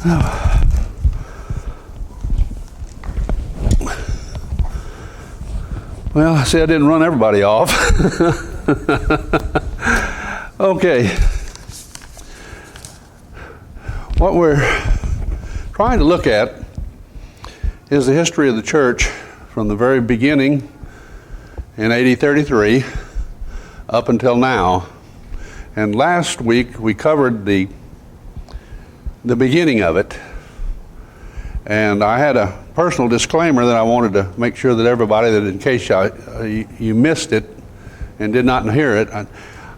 Well, I see I didn't run everybody off. Okay. What we're trying to look at is the history of the church from the very beginning in AD 33 up until now. And last week we covered the beginning of it. And I had a personal disclaimer that I wanted to make sure that everybody, that in case you missed it and did not hear it,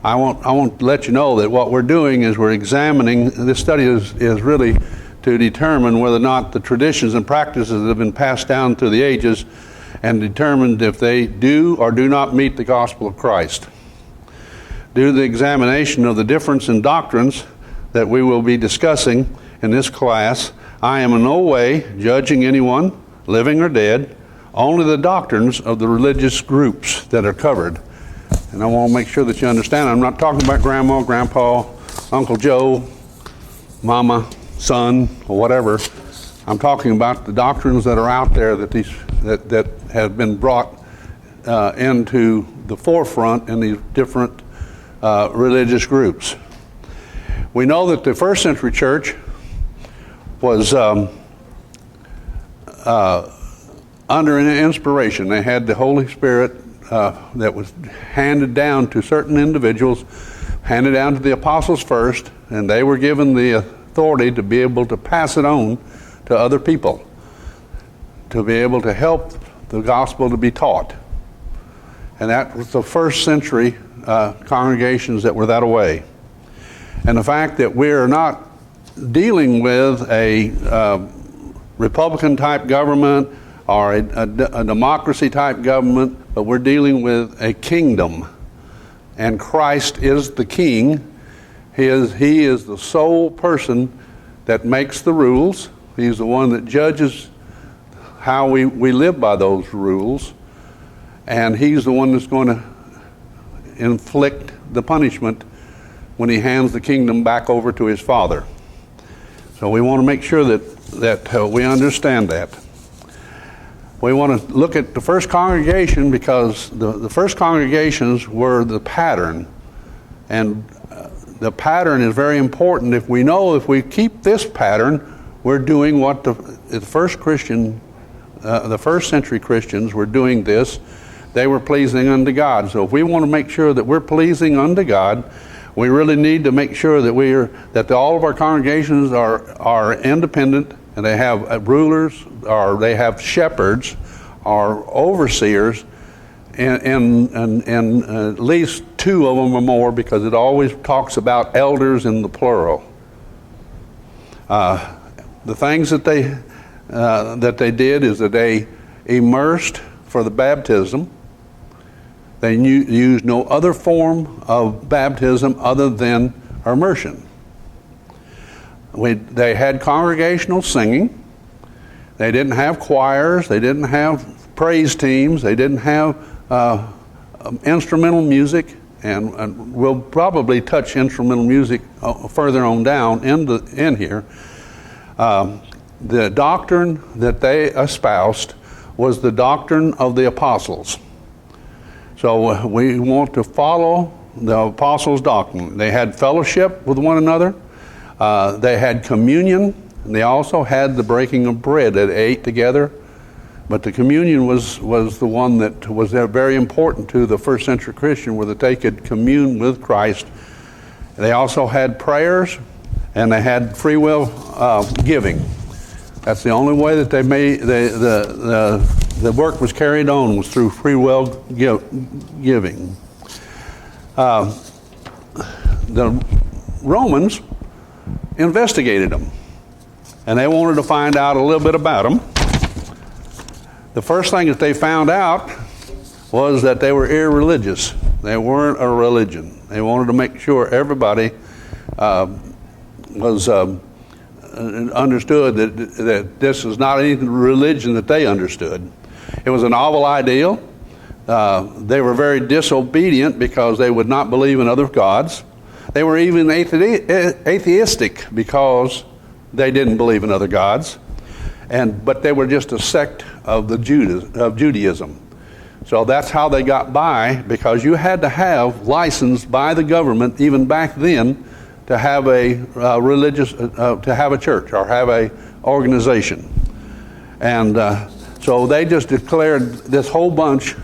I want to let you know that what we're doing is we're examining, this study is really to determine whether or not the traditions and practices that have been passed down through the ages and determined if they do or do not meet the gospel of Christ. Due to the examination of the difference in doctrines that we will be discussing in this class, I am in no way judging anyone, living or dead, only the doctrines of the religious groups that are covered. And I want to make sure that you understand, I'm not talking about grandma, grandpa, Uncle Joe, mama, son, or whatever. I'm talking about the doctrines that are out there that have been brought into the forefront in these different religious groups. We know that the first century church was under an inspiration. They had the Holy Spirit that was handed down to certain individuals, handed down to the apostles first, and they were given the authority to be able to pass it on to other people, to be able to help the gospel to be taught. And that was the first century congregations that were that way. And the fact that we're not dealing with a Republican type government or a democracy type government, but we're dealing with a kingdom, and Christ is the king. He is the sole person that makes the rules. He's the one that judges how we live by those rules, and he's the one that's going to inflict the punishment when he hands the kingdom back over to his Father. So we want to make sure that we understand that. We want to look at the first congregation because the first congregations were the pattern. And the pattern is very important. If we keep this pattern, we're doing what the first century Christians were doing this. They were pleasing unto God. So if we want to make sure that we're pleasing unto God, we really need to make sure that all of our congregations are independent, and they have rulers, or they have shepherds, or overseers, and at least two of them or more, because it always talks about elders in the plural. The things that they did is that they immersed for the baptism. They used no other form of baptism other than immersion. They had congregational singing. They didn't have choirs. They didn't have praise teams. They didn't have instrumental music. And we'll probably touch instrumental music further on down in here. The doctrine that they espoused was the doctrine of the apostles. So we want to follow the apostles' doctrine. They had fellowship with one another. They had communion. And they also had the breaking of bread that they ate together. But the communion was the one that was very important to the first century Christian, where that they could commune with Christ. They also had prayers, and they had free will giving. That's the only way that they made the work was carried on, was through free will giving. The Romans investigated them, and they wanted to find out a little bit about them. The first thing that they found out was that they were irreligious. They weren't a religion. They wanted to make sure everybody was understood that this is not any religion that they understood. It was a novel ideal. They were very disobedient because they would not believe in other gods. They were even atheistic because they didn't believe in other gods, but they were just a sect of Judaism. So that's how they got by, because you had to have license by the government even back then to have a to have a church or have a organization. And so they just declared this whole bunch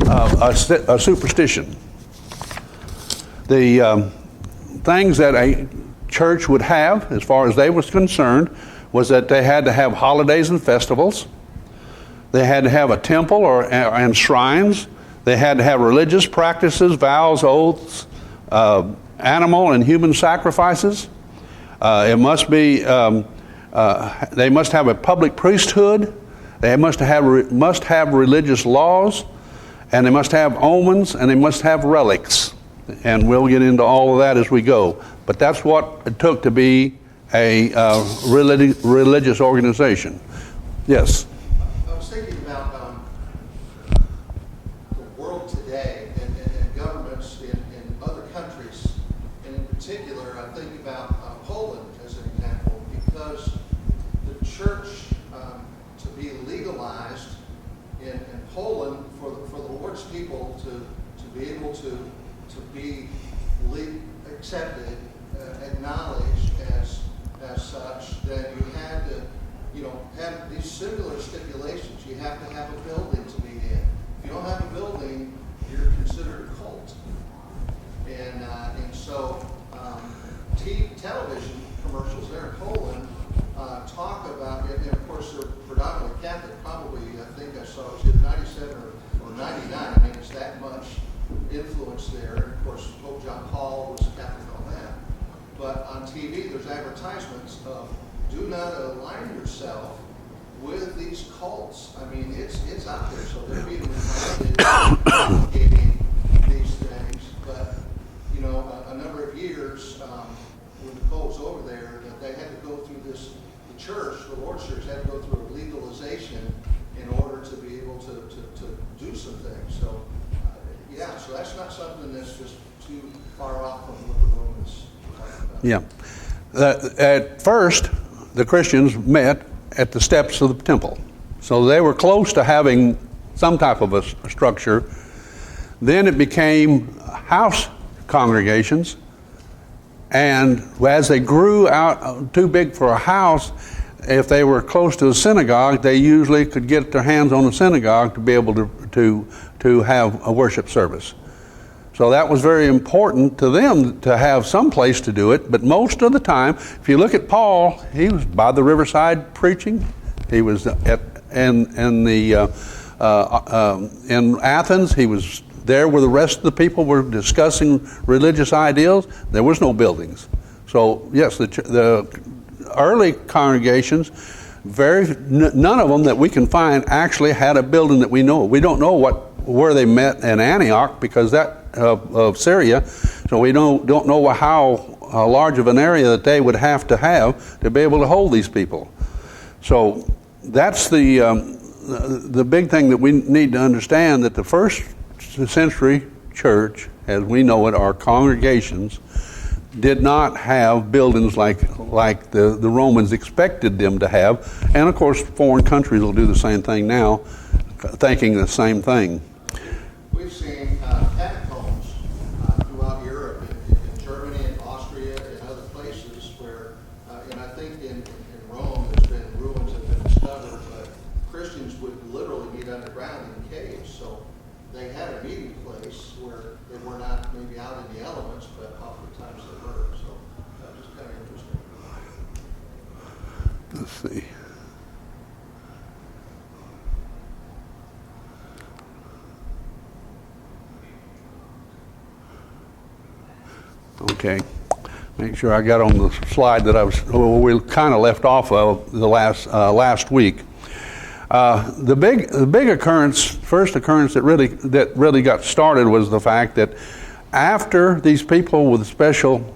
a superstition. The things that a church would have, as far as they was concerned, was that they had to have holidays and festivals. They had to have a temple and shrines. They had to have religious practices, vows, oaths, animal and human sacrifices. It must be. They must have a public priesthood. They must have religious laws, and they must have omens, and they must have relics. And we'll get into all of that as we go. But that's what it took to be a religious organization. Yes. I was thinking about the world today and governments in other countries, and in particular, I think about Poland as an example, because the church to be legalized in Poland for the Lord's people to be able to be accepted, acknowledged as such, then you had to, have these similar stipulations. You have to have a building to be in. If you don't have a building, you're considered a cult. And so television commercials there in Poland talk about it, and of course they're predominantly Catholic. Probably, I think I saw it was either 97 or 99. I mean, it's that much influence there. And of course, Pope John Paul was Catholic on that. But on TV, there's advertisements of do not align yourself with these cults. I mean, it's out there, so they're being reminded of propagating these things. But a number of years when the Pope was over there, that they had to go through this. The church, the Lord's Church, had to go through a legalization in order to be able to do some things. So. Yeah, so that's not something that's just too far off from what the Romans were talking about. Yeah. At first, the Christians met at the steps of the temple. So they were close to having some type of a structure. Then it became house congregations. And as they grew out too big for a house, if they were close to a synagogue, they usually could get their hands on a synagogue to be able to have a worship service. So that was very important to them to have some place to do it. But most of the time, if you look at Paul, he was by the riverside preaching. He was in Athens. He was there where the rest of the people were discussing religious ideals. There was no buildings. So yes, the early congregations, none of them that we can find actually had a building that we know. We don't know where they met in Antioch because of Syria, so we don't know how large of an area that they would have to be able to hold these people. So that's the big thing that we need to understand, that the first century church, as we know it, our congregations, did not have buildings like the Romans expected them to have. And of course, foreign countries will do the same thing now, thinking the same thing. We've seen catacombs throughout Europe, in Germany and Austria and other places where, and I think in Rome there's been ruins that have been discovered, but Christians would literally meet underground in caves. So they had a meeting place where they were not maybe out in the elements, but oftentimes they were. So that was kind of interesting. Let's see. Okay, make sure I got on the slide that we kind of left off of the last week. The big occurrence, first occurrence that really got started was the fact that after these people with special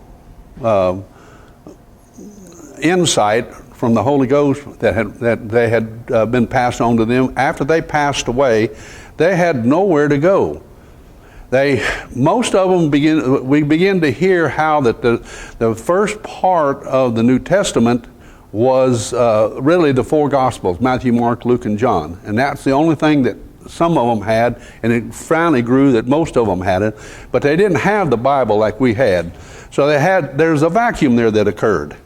insight from the Holy Ghost that they had been passed on to them, after they passed away, they had nowhere to go. Most of them we begin to hear how that the first part of the New Testament was really the four Gospels, Matthew, Mark, Luke, and John. And that's the only thing that some of them had, and it finally grew that most of them had it, but they didn't have the Bible like we had. So there's a vacuum there that occurred.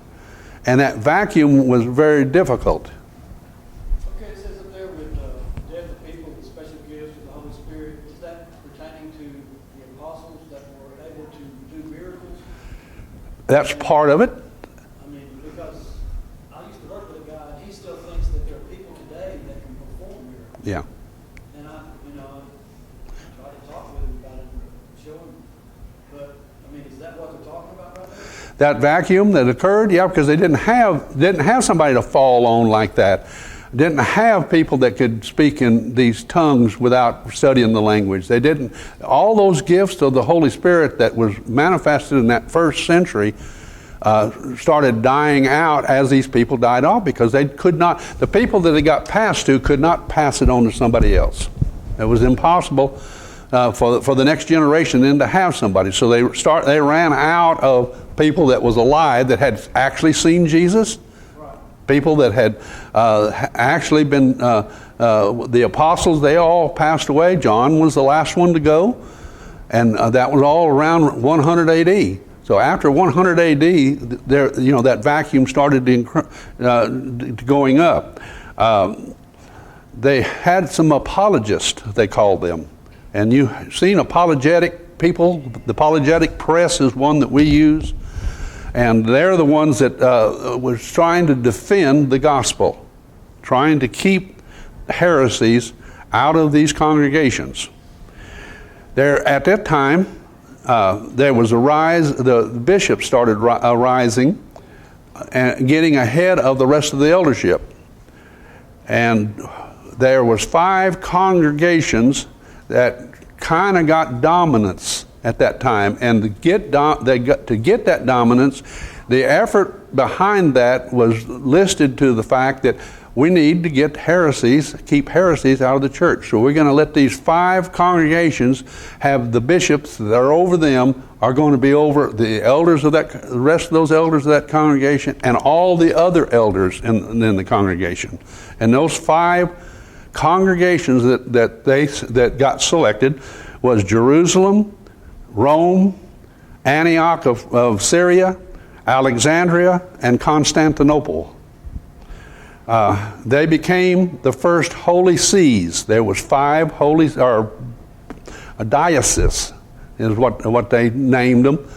And that vacuum was very difficult. Okay, it says up there with death of people with special gifts of the Holy Spirit. Is that pertaining to the apostles that were able to do miracles? That's part of it. I mean, because I used to work with a guy, and he still thinks that there are people today that can perform miracles. Yeah. And I try to talk with him about it and show him. But, I mean, is that what they're talking about right there? That vacuum that occurred, yeah, because they didn't have somebody to fall on like that. Didn't have people that could speak in these tongues without studying the language. They didn't. All those gifts of the Holy Spirit that was manifested in that first century started dying out as these people died off, because they could not. The people that they got passed to could not pass it on to somebody else. It was impossible for the next generation then to have somebody. So they ran out of people that was alive that had actually seen Jesus. People that had actually been, the apostles, they all passed away. John was the last one to go, and that was all around 100 AD. So after 100 AD, that vacuum started going up. They had some apologists, they called them, and you've seen apologetic people. The apologetic press is one that we use. And they're the ones that was trying to defend the gospel, trying to keep heresies out of these congregations. At that time, there was a rise. The bishops started rising and getting ahead of the rest of the eldership. And there was 5 congregations that kind of got dominance at that time, and to get that dominance, the effort behind that was listed to the fact that we need to keep heresies out of the church. So we're going to let these 5 congregations have the bishops that are over them are going to be over the elders of the rest of those elders of that congregation and all the other elders in the congregation. And those 5 congregations that got selected was Jerusalem, Rome, Antioch of Syria, Alexandria, and Constantinople. They became the first holy sees. There was 5 holy, or a diocese is what they named them,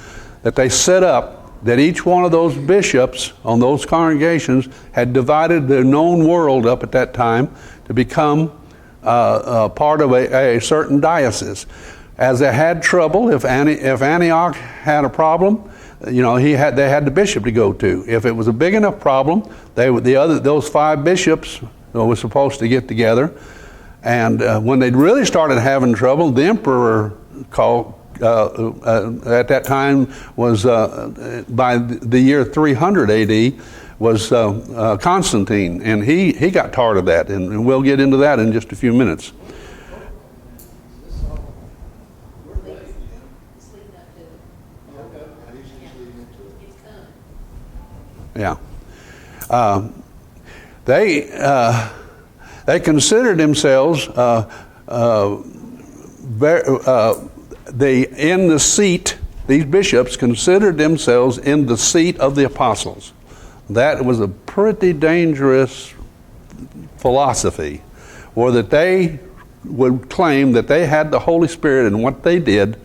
that they set up, that each one of those bishops on those congregations had divided the known world up at that time to become part of a certain diocese. As they had trouble, if Antioch had a problem, they had the bishop to go to. If it was a big enough problem, those 5 bishops were supposed to get together. And when they really started having trouble, the emperor at that time was by the year 300 AD was Constantine, and he got tired of that, and we'll get into that in just a few minutes. Yeah, they considered themselves in the seat. These bishops considered themselves in the seat of the apostles. That was a pretty dangerous philosophy, or that they would claim that they had the Holy Spirit in what they did,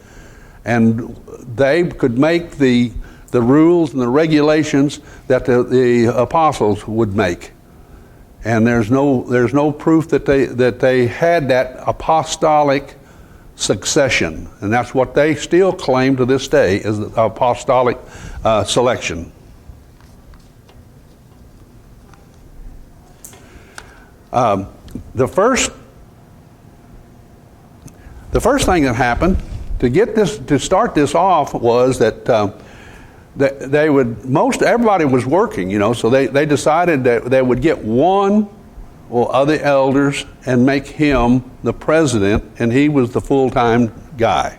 and they could make the rules and the regulations that the apostles would make. And there's no proof that they had that apostolic succession, and that's what they still claim to this day is the apostolic selection. The first thing that happened to start this off was that everybody was working, so they decided that they would get one of the elders and make him the president, and he was the full-time guy.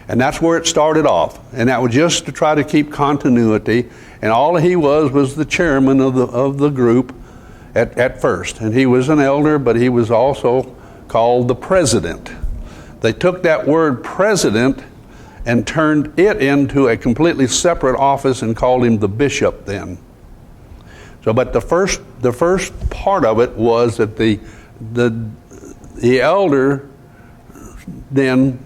And that's where it started off. And that was just to try to keep continuity. And all he was the chairman of the group at first. And he was an elder, but he was also called the president. They took that word president and turned it into a completely separate office and called him the bishop then. So, but the first part of it was that the elder then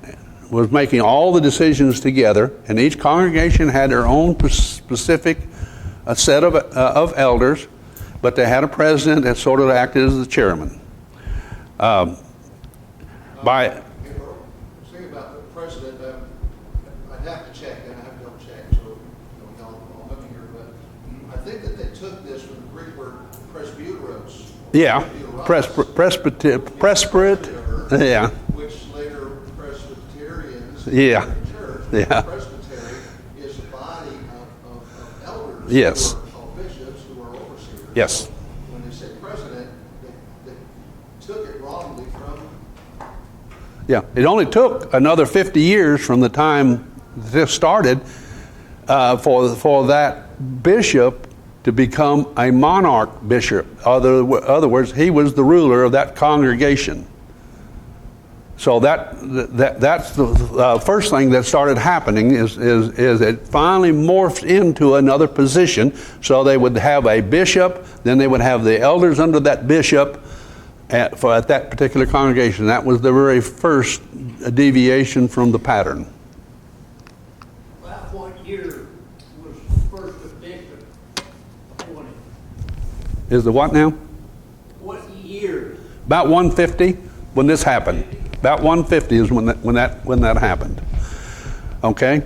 was making all the decisions together, and each congregation had their own specific set of elders, but they had a president that sort of acted as the chairman. Think about the president. I'd have to check, and I have to double check, so y'all help me here. But I think that they took this from the Greek word presbyteros. Yeah, presbyterate. Yeah. Which later Presbyterians Yeah. in the church. Yeah. Presbytery is a body of elders. Yes. Who are called bishops, who are overseers. Yes. So when they say president, they took it wrongly from. Yeah, it only took another 50 years from the time this started for that bishop to become a monarch bishop. Other words, he was the ruler of that congregation. So that's the first thing that started happening is it finally morphed into another position. So they would have a bishop, then they would have the elders under that bishop at that particular congregation. That was the very first deviation from the pattern. About what year was the first bishop appointed? Is the what now? What year? About 150 when this happened. About 150 is when that happened. Okay,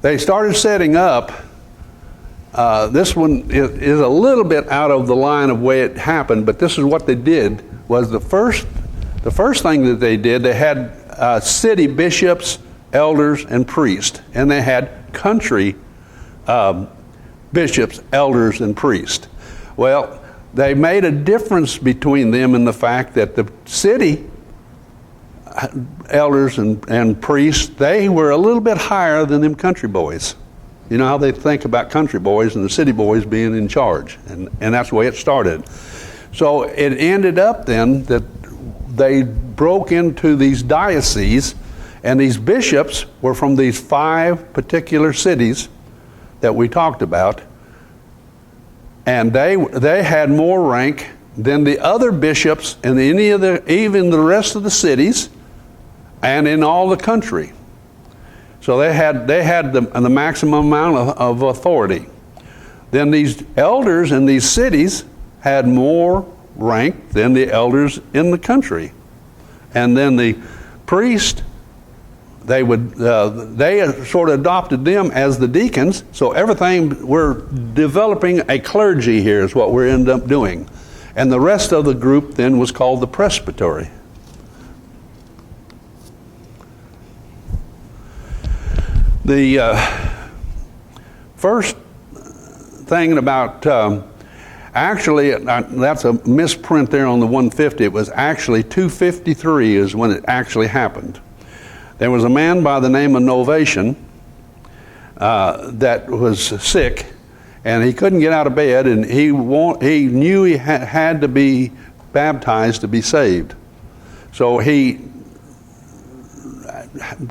they started setting up. This one is a little bit out of the line of way it happened, but this is what they did. Was the first thing that they did. They had city bishops, elders, and priests, and they had country bishops, elders, and priests. Well, they made a difference between them in the fact that the city elders and priests, they were a little bit higher than them country boys. You know how they think about country boys and the city boys being in charge, and that's the way it started. So it ended up then that they broke into these dioceses, and these bishops were from these 5 particular cities that we talked about, and they had more rank than the other bishops in even the rest of the cities and in all the country. So they had the maximum amount of authority. Then these elders in these cities had more rank than the elders in the country. And then the priest, they sort of adopted them as the deacons. So everything, we're developing a clergy here is what we end up doing. And the rest of the group then was called the presbytery. The first thing about, actually, that's a misprint there on the 150. It was actually 253 is when it actually happened. There was a man by the name of Novatian that was sick, and he couldn't get out of bed, and he knew he had to be baptized to be saved. So he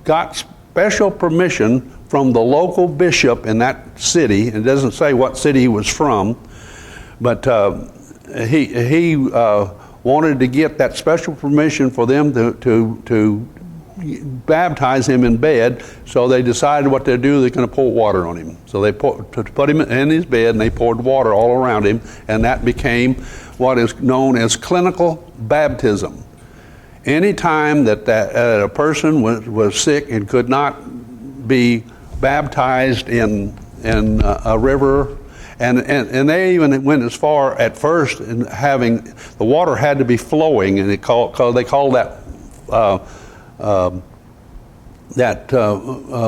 got special permission from the local bishop in that city. It doesn't say what city he was from, but he wanted to get that special permission for them to baptize him in bed. So they decided what they'd do. They're going to pour water on him. So they put him in his bed, and they poured water all around him, and that became what is known as clinical baptism. Any time that a person was sick and could not be baptized in a river, and they even went as far at first in having the water had to be flowing, and they call that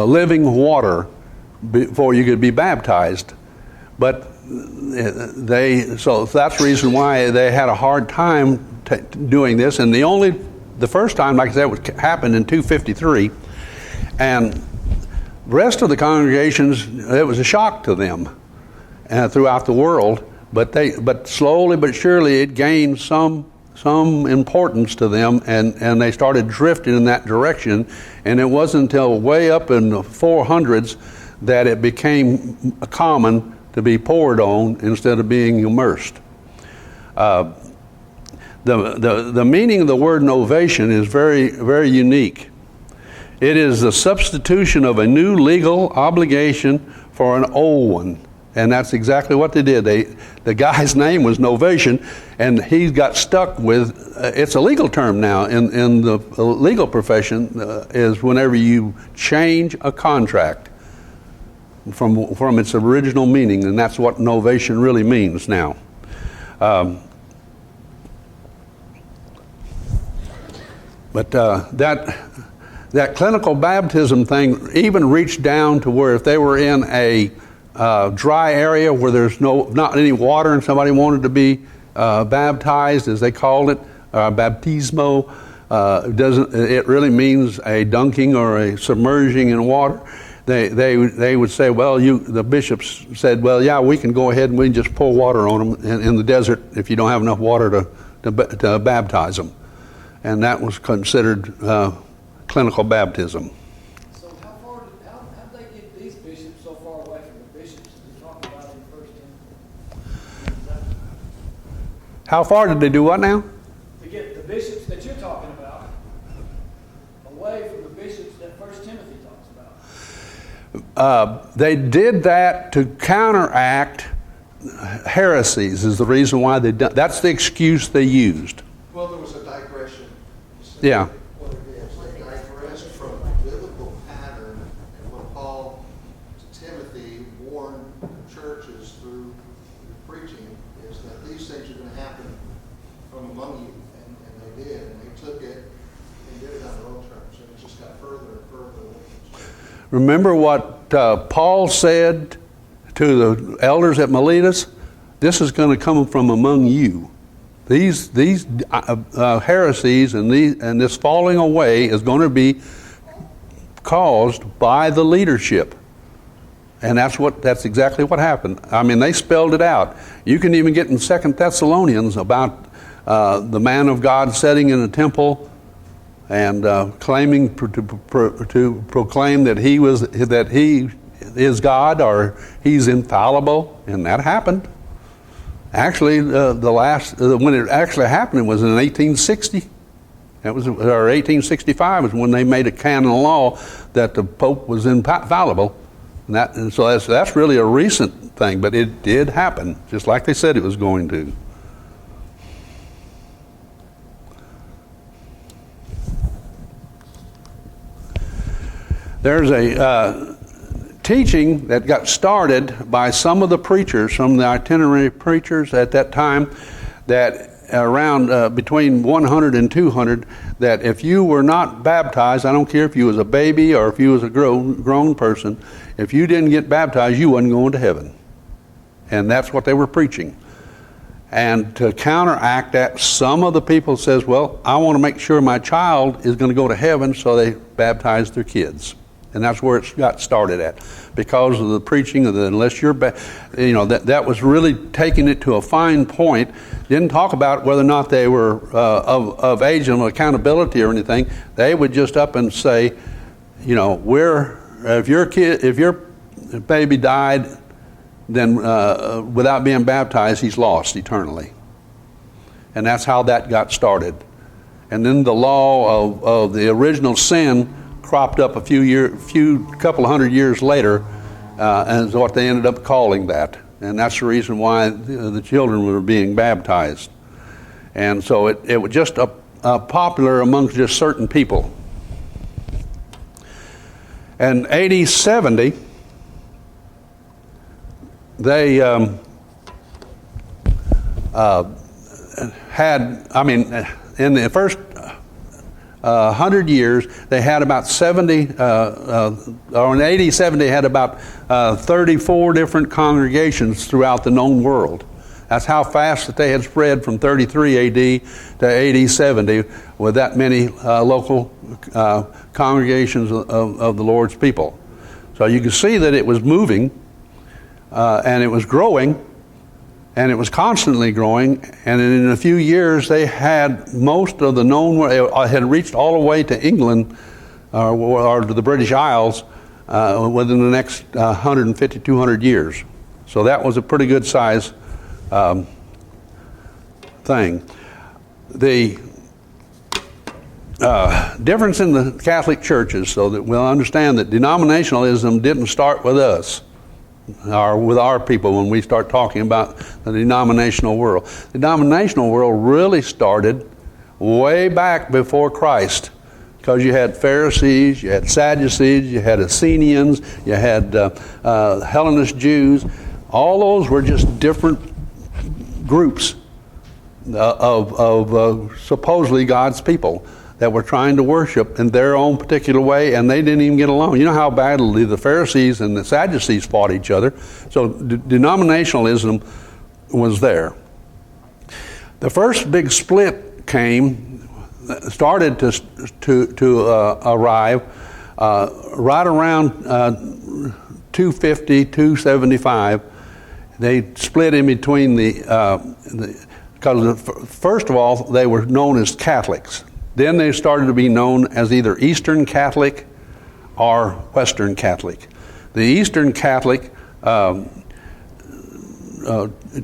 living water before you could be baptized. But so that's the reason why they had a hard time doing this. And the first time, like I said, happened in 253, And the rest of the congregations, it was a shock to them throughout the world, but slowly but surely it gained some importance to them, and they started drifting in that direction. And it wasn't until way up in the 400s that it became common to be poured on instead of being immersed. The meaning of the word novation is very, very unique. It is the substitution of a new legal obligation for an old one. And that's exactly what they did. The guy's name was novation, and he got stuck with, it's a legal term now in the legal profession, is whenever you change a contract from its original meaning, and that's what novation really means now. But that clinical baptism thing even reached down to where if they were in a dry area where there's not any water and somebody wanted to be baptized, as they called it, baptismo, it really means a dunking or a submerging in water. They would say, well, the bishops said, well, yeah, we can go ahead and we can just pour water on them in the desert if you don't have enough water to baptize them. And that was considered clinical baptism. So how did they get these bishops so far away from the bishops that you talk about in 1 Timothy? How far did they do what now? To get the bishops that you're talking about away from the bishops that 1 Timothy talks about. They did that to counteract heresies is the reason why they done. That's the excuse they used. Well, there was a digression. Yeah. What it is, they digressed from the biblical pattern, and what Paul to Timothy warned the churches through preaching is that these things are going to happen from among you, and they did, and they took it and did it on their own terms, and it just got further and further. Remember what Paul said to the elders at Miletus? This is going to come from among you. These heresies and this falling away is going to be caused by the leadership, and that's exactly what happened. I mean, they spelled it out. You can even get in 2 Thessalonians about the man of God sitting in a temple and claiming to proclaim that he is God or he's infallible, and that happened. Actually, when it actually happened was in 1860. That was, or 1865 is when they made a canon law that the Pope was infallible, and so that's really a recent thing. But it did happen, just like they said it was going to. There's a teaching that got started by some of the preachers, some of the itinerary preachers at that time, that around between 100 and 200, that if you were not baptized, I don't care if you was a baby or if you was a grown person, if you didn't get baptized, you wasn't going to heaven. And that's what they were preaching. And to counteract that, some of the people says, well, I want to make sure my child is going to go to heaven, so they baptize their kids. And that's where it got started at, because of the preaching of the unless you're, that was really taking it to a fine point. Didn't talk about whether or not they were of age and accountability or anything. They would just up and say, if your baby died, then without being baptized, he's lost eternally. And that's how that got started. And then the law of the original sin cropped up a couple of hundred years later, and is what they ended up calling that. And that's the reason why the children were being baptized. And so it was just popular amongst just certain people. And AD 70, they in the first 100 years, they had about 70, or in AD 70, they had about 34 different congregations throughout the known world. That's how fast that they had spread from 33 AD to AD 70 with that many local congregations of the Lord's people. So you can see that it was moving and it was growing, and it was constantly growing, and in a few years they had most of the known, had reached all the way to England or to the British Isles within the next 150, 200 years. So that was a pretty good size thing. The difference in the Catholic churches, so that we'll understand that denominationalism didn't start with us, or with our people when we start talking about the denominational world. The denominational world really started way back before Christ, because you had Pharisees, you had Sadducees, you had Essenes, you had Hellenist Jews. All those were just different groups of supposedly God's people that were trying to worship in their own particular way, and they didn't even get along. You know how badly the Pharisees and the Sadducees fought each other. So denominationalism was there. The first big split started to arrive right around 250, 275. They split in between because first of all, they were known as Catholics. Then they started to be known as either Eastern Catholic or Western Catholic. The Eastern Catholic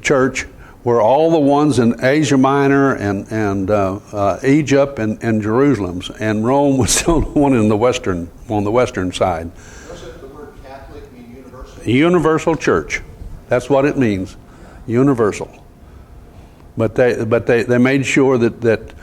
Church were all the ones in Asia Minor and Egypt and Jerusalem, and Rome was still one on the western side. Doesn't the word Catholic mean universal? Universal Church, that's what it means, universal. But they made sure that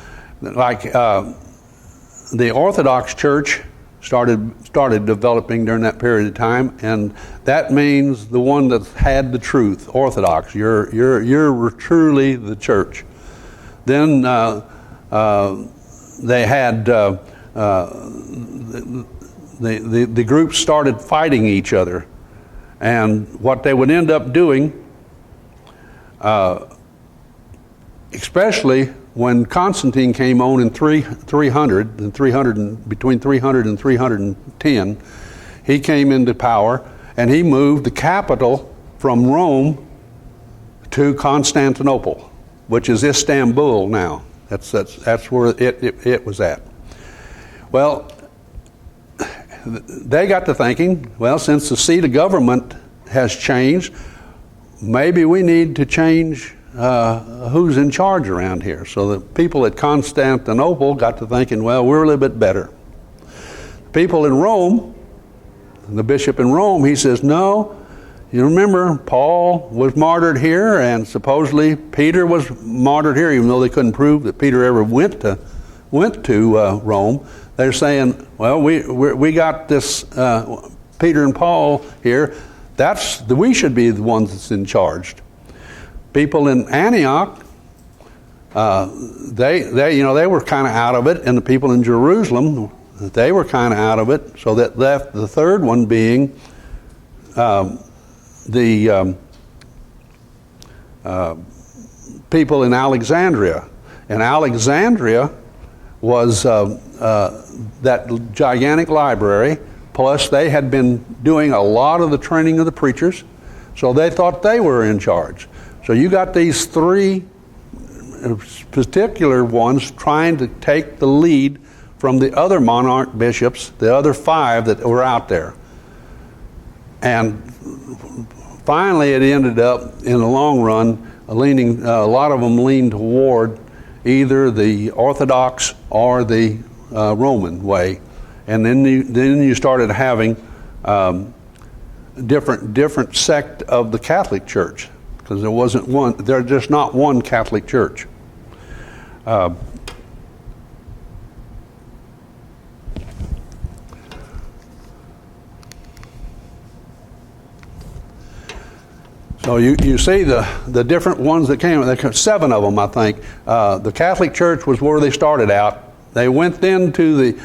like the Orthodox Church started developing during that period of time, and that means the one that had the truth, Orthodox. You're truly the church. Then they had the groups started fighting each other, and what they would end up doing, especially when Constantine came on in 300 between 300 and 310, he came into power, and he moved the capital from Rome to Constantinople, which is Istanbul now. That's where it was at. Well, they got to thinking, well, since the seat of government has changed, maybe we need to change who's in charge around here. So the people at Constantinople got to thinking, well, we're a little bit better. People in Rome, the bishop in Rome, he says, no, you remember Paul was martyred here, and supposedly Peter was martyred here, even though they couldn't prove that Peter ever went to Rome. They're saying, well, we got this Peter and Paul here. We should be the ones that's in charge. People in Antioch, they were kind of out of it, and the people in Jerusalem, they were kind of out of it. So that left the third one being the people in Alexandria. And Alexandria was that gigantic library, plus they had been doing a lot of the training of the preachers, so they thought they were in charge. So you got these three particular ones trying to take the lead from the other monarch bishops, the other five that were out there. And finally it ended up, in the long run, a lot of them leaned toward either the Orthodox or the Roman way. And then you started having different sect of the Catholic Church, because there's just not one Catholic Church. So you see the different ones that came. There were 7 of them, I think. The Catholic Church was where they started out. They went then to the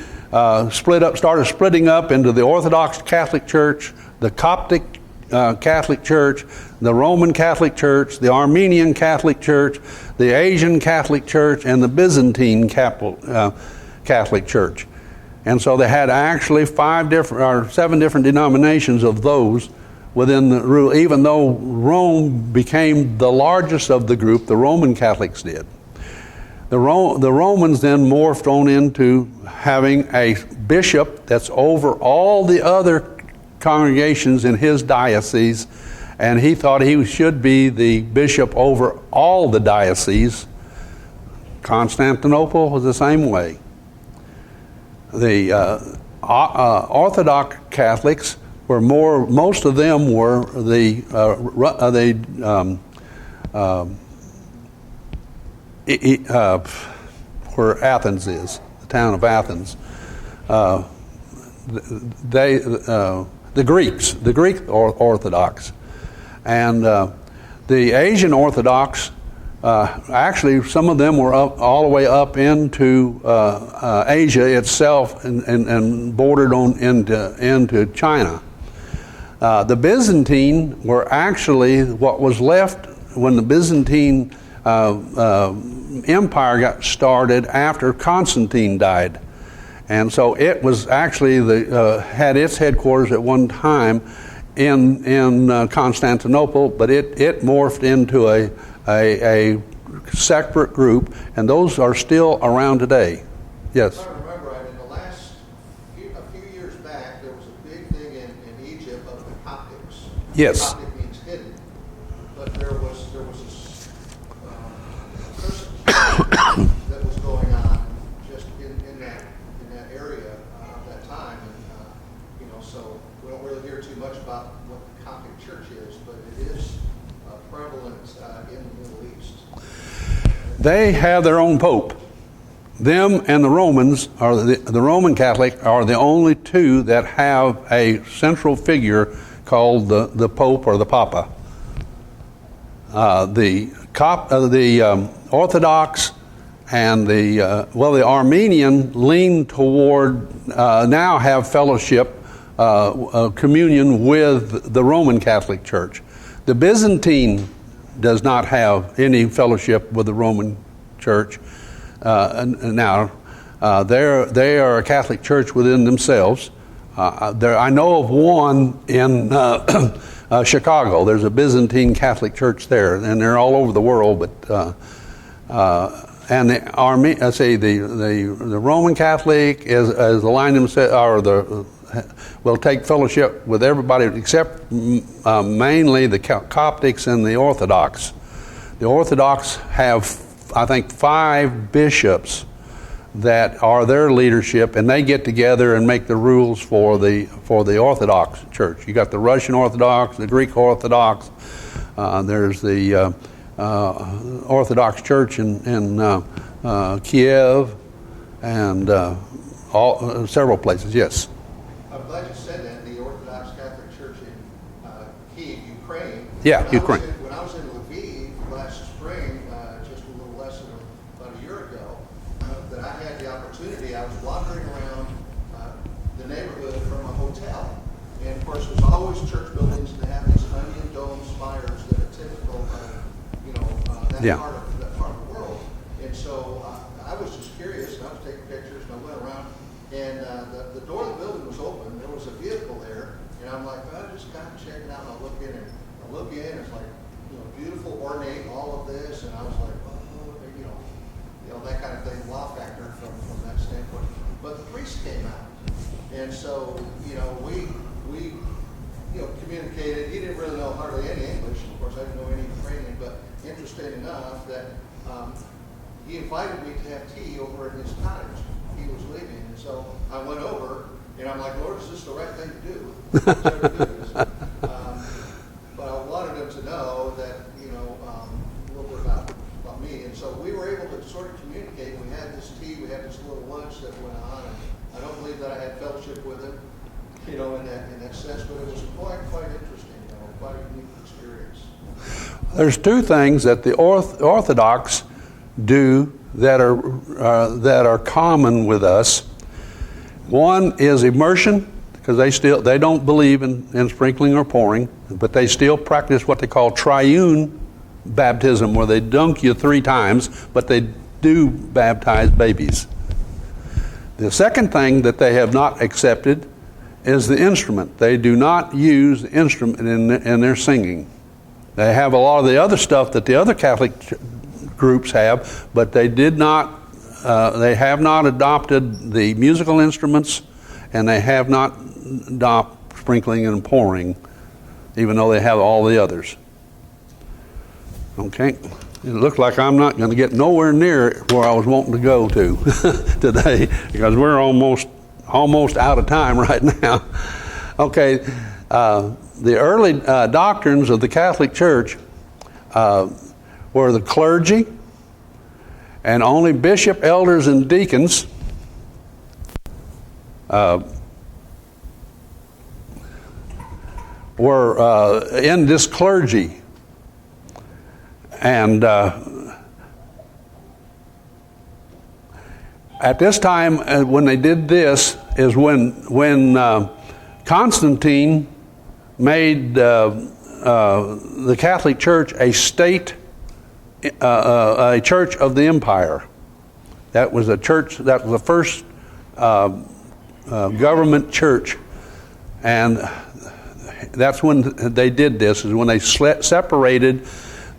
started splitting up into the Orthodox Catholic Church, the Coptic Catholic Church, the Roman Catholic Church, the Armenian Catholic Church, the Asian Catholic Church, and the Byzantine Catholic Church. And so they had actually 7 different denominations of those within the rule, even though Rome became the largest of the group, the Roman Catholics did. The Romans then morphed on into having a bishop that's over all the other congregations in his diocese, and he thought he should be the bishop over all the dioceses. Constantinople was the same way. The Orthodox Catholics were most of them were where Athens is, the town of Athens. The Greek Orthodox, and the Asian Orthodox. Actually, some of them were all the way up into Asia itself, and bordered on into China. The Byzantine were actually what was left when the Byzantine Empire got started after Constantine died. And so it was actually had its headquarters at one time in Constantinople, but it morphed into a separate group, and those are still around today. Yes. If I remember right, in the last a few years back, there was a big thing in Egypt of the Coptics. Yes. Coptic means hidden, but there was this persecution that was going on just in that area at that time, and so we don't really hear too much about what the Coptic Church is, but it is prevalent in the Middle East. They have their own pope. Them and the Romans, are the Roman Catholic, are the only two that have a central figure called the Pope or the Papa. The Orthodox and the Armenian lean toward now have fellowship, communion with the Roman Catholic Church. The Byzantine does not have any fellowship with the Roman Church. Now, they are a Catholic church within themselves. I know of one in Chicago. There's a Byzantine Catholic church there, and they're all over the world. But and the Roman Catholic is aligned themselves, or will take fellowship with everybody except mainly the Coptics and the Orthodox. The Orthodox have, I think, 5 bishops that are their leadership, and they get together and make the rules for the Orthodox Church. You got the Russian Orthodox, the Greek Orthodox. There's the Orthodox Church in Kiev, and several places. Yes. I'm glad you said that. The Orthodox Catholic Church in Kiev, Ukraine. Yeah, Ukraine. When I was in Lviv last spring, just a little less than about a year ago, that I had the opportunity. I was wandering around the neighborhood from a hotel, and of course, there's always church buildings that have these onion dome spires that are typical of that part of the world. And so I was just curious, and I was taking pictures, and I went around, and the door of the building was open. There was a vehicle there, and I'm like, well, just kind of checking out. And I look in, it's like, beautiful, ornate, all of this, and I was like, oh, that kind of thing, wow factor from that standpoint. But the priest came out, and so we communicated. He didn't really know hardly any English. Of course, I didn't know any Ukrainian, but interesting enough that he invited me to have tea over at his cottage. He was leaving, and so I went over, and I'm like, Lord, is this the right thing to do? But I wanted him to know that, a little bit about me. And so we were able to sort of communicate. We had this tea, we had this little lunch that went on, and I don't believe that I had fellowship with him, in that sense, but it was quite interesting, quite a unique experience. There's 2 things that the Orthodox do that are common with us. One is immersion. because they don't believe in sprinkling or pouring, but they still practice what they call triune baptism, where they dunk you 3 times, but they do baptize babies. The second thing that they have not accepted is the instrument. They do not use the instrument in their singing. They have a lot of the other stuff that the other Catholic groups have, but they have not adopted the musical instruments, and they have not adopted sprinkling and pouring, even though they have all the others. Okay, it looks like I'm not going to get nowhere near where I was wanting to go to today, because we're almost out of time right now. Okay, the early doctrines of the Catholic Church were the clergy, and only bishop, elders, and deacons were in this clergy. And at this time, when they did this, is when Constantine made the Catholic Church a state, a church of the empire. That was a church. That was the first government church, and that's when they did this. Is when they separated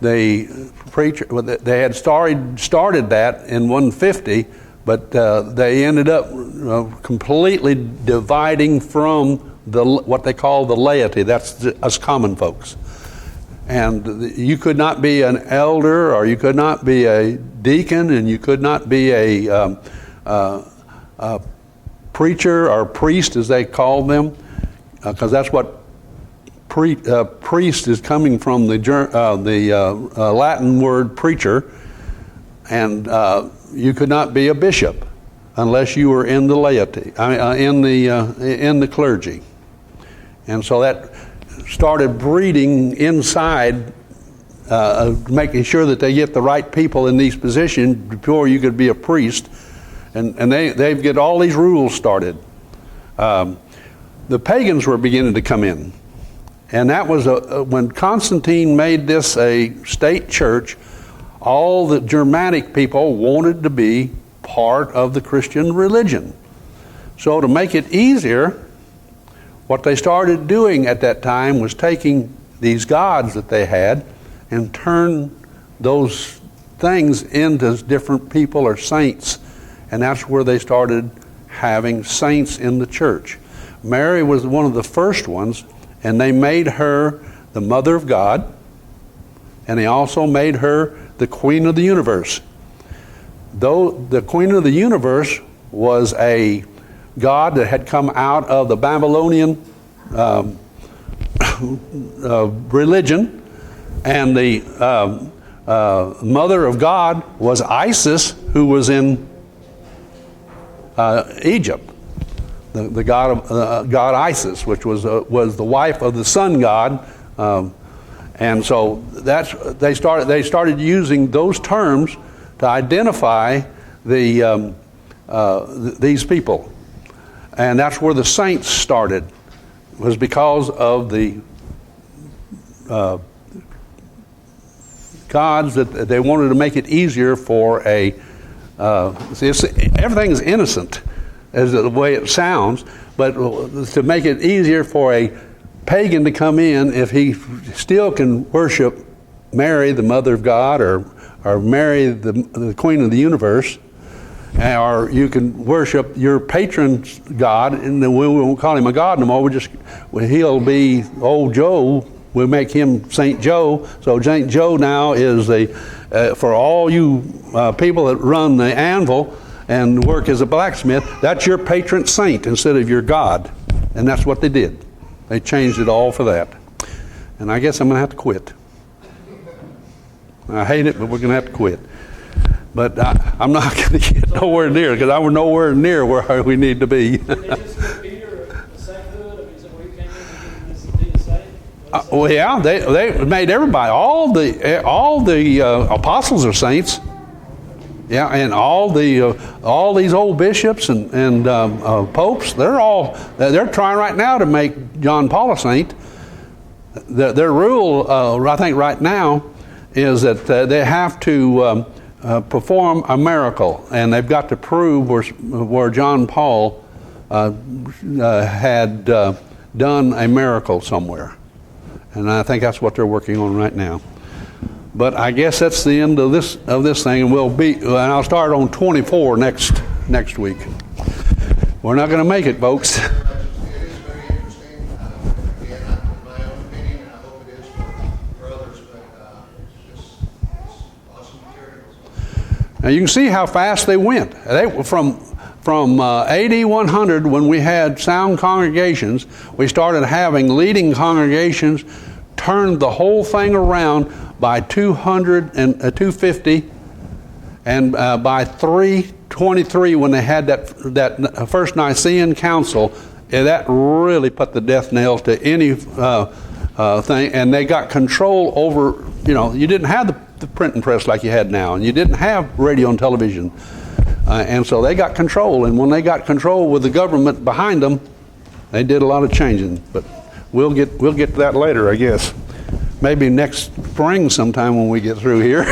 the preacher. They had started that in 150, but they ended up completely dividing from what they call the laity. That's us common folks. And you could not be an elder, or you could not be a deacon, and you could not be a preacher or priest, as they called them, because that's what priest is coming from, the Latin word preacher. And you could not be a bishop unless you were in the laity, in the clergy. And so that started breeding inside, making sure that they get the right people in these positions before you could be a priest. And they get all these rules started. The pagans were beginning to come in. And that was when Constantine made this a state church, all the Germanic people wanted to be part of the Christian religion. So to make it easier, what they started doing at that time was taking these gods that they had and turn those things into different people or saints. And that's where they started having saints in the church. Mary was one of the first ones, and they made her the Mother of God, and they also made her the Queen of the universe. Though the Queen of the universe was a god that had come out of the Babylonian religion, and the Mother of God was Isis, who was in Egypt. The god Isis, which was the wife of the sun god, and so they started using those terms to identify these people, and that's where the saints started. Was because of the gods that they wanted to make it easier for everything is innocent, as the way it sounds, but to make it easier for a pagan to come in, if he still can worship Mary, the Mother of God, or Mary, the Queen of the universe, or you can worship your patron god, and we won't call him a god no more. He'll be old Joe. We'll make him Saint Joe. So Saint Joe now is for all you people that run the anvil and work as a blacksmith, that's your patron saint instead of your god. And that's what they did. They changed it all for that. And I guess I'm going to have to quit. I hate it, but we're going to have to quit. But I'm not going to get nowhere near, because I was nowhere near where we need to be. Did they just give Peter a sainthood? I mean, is that where he came in to be the saint? Well, yeah, they made everybody. All the apostles are saints. Yeah, and all these old bishops and popes, they're trying right now to make John Paul a saint. Their rule, I think, right now, is that they have to perform a miracle, and they've got to prove where John Paul had done a miracle somewhere, and I think that's what they're working on right now. But I guess that's the end of this thing, and I'll start on 24 next week. We're not going to make it, folks. It is very interesting. Again, in my own opinion, and I hope it is for others, but it's awesome materials. Now you can see how fast they went. From AD 100, when we had sound congregations, we started having leading congregations, turned the whole thing around by 250, and by 323, when they had that first Nicene Council, that really put the death nail to any thing, and they got control over. You didn't have the printing press like you had now, and you didn't have radio and television, and so they got control. And when they got control with the government behind them, they did a lot of changing. But we'll get to that later, I guess. Maybe next spring sometime when we get through here.